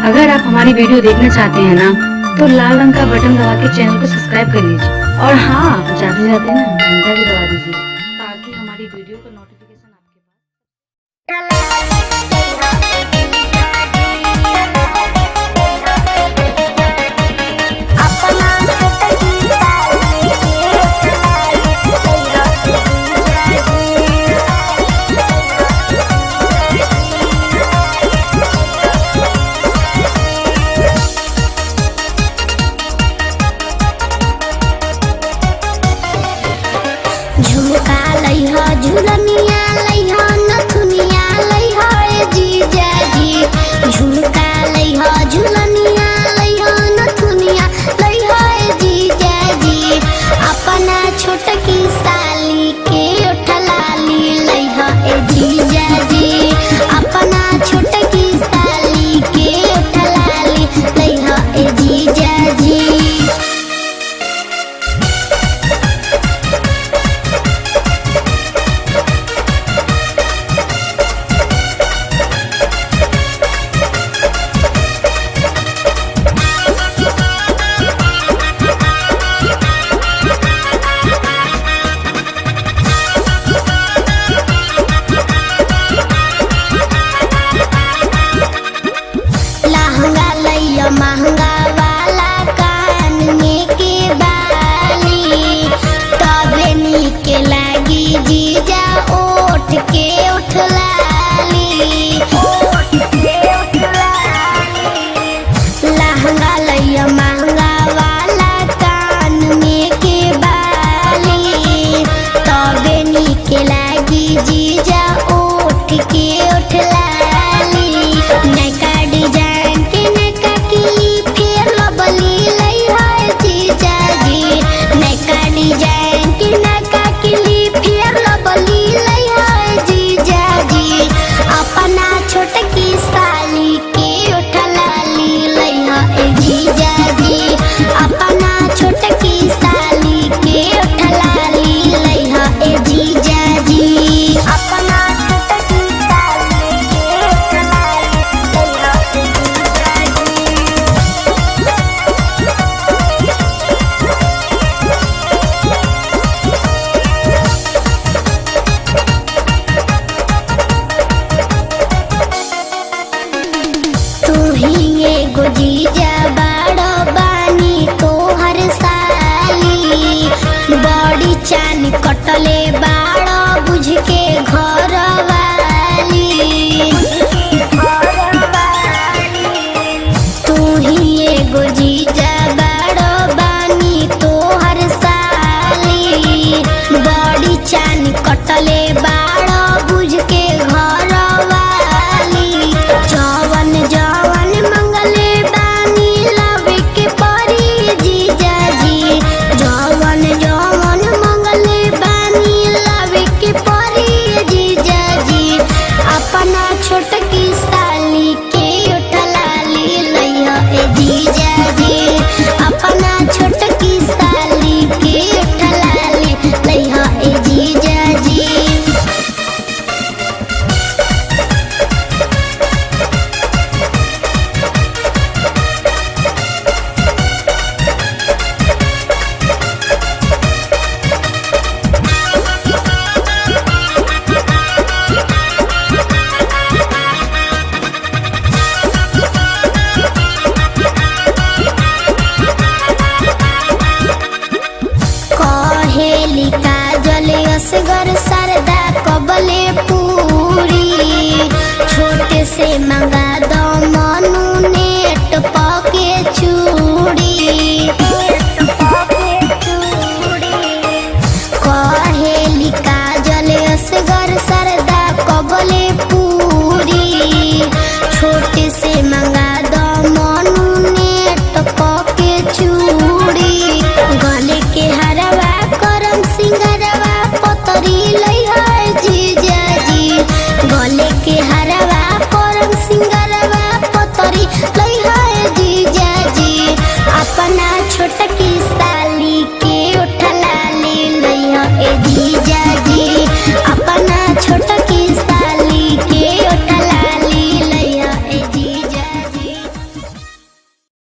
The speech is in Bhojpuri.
अगर आप हमारी वीडियो देखना चाहते हैं ना तो लाल रंग का बटन दबा के चैनल को सब्सक्राइब कर लीजिए और हाँ जाते जाते ना घंटा भी दबा दीजिए ताकि हमारी वीडियो का नोटिफिकेशन आपके झुमका लइहा झुलनिया लइहा नथुनिया लइहा ए जीजा जी। झुमका लइहा झुलनिया लइहा नथुनिया लइहा ए जीजा जी। अपना छोटकी साली के उठलाली लइहा ए जीजा जी। अपना छोटकी साली के उठलाली लइहा ए जीजा जी। महंगा वाला कान में के बाली तबे नीक लागी जीजा ओठ के उठलाली। लहंगा लइया महंगा वाला कान में के बाली तबे नीक लागी जीजा ओठ के उठलाली। नैका डिजाइन के नैका फिर लबली लइहा ए जीजा जी। नैका डिजाइन के नैका फिर लबली लइहा ए जीजा जी। अपना छोटकी साली के उठलाली लइहा ए जीजा जी। अपना छोटकी साली के उठलाली लइहा ए जीजा जी। अपना छोटकी साली के उठलाली लइहा ए जीजा जी। तू ही एगो जीजा बाड़ो बानी तोहर साली। बड़ी चान कटले बाड़ो बुझ के घर वाली। तू ही एगो जीजा बाड़ो बानी तोहर साली। बड़ी चान कटले बाड़ो बुझ के घर वाली। जवन जवन मंगले बानी लावे के परी जीजा जी। जवन जवन मंगले बानी लावे के परी जीजा जी। अपना छोटकी साली के उठलाली लइहा ए जीजा जी। अपना छोटकी साली के उठलाली लइहा ए जीजा जी। कहेली काजल असगर सरदा कबले पूरी। छोटे से मंगा दो मनु नेट पके चूड़ी। कहेली काजल असगर सरदा कबले पूरी। छोटे से मंगा दो मनु नेट पके चूड़ी। गले के हरवा करम सिंगरवा पतरी लइहा ए जीजा जी। गले के हरवा करम सिंगरवा पतरी लइहा ए जीजा जी। अपना छोटकी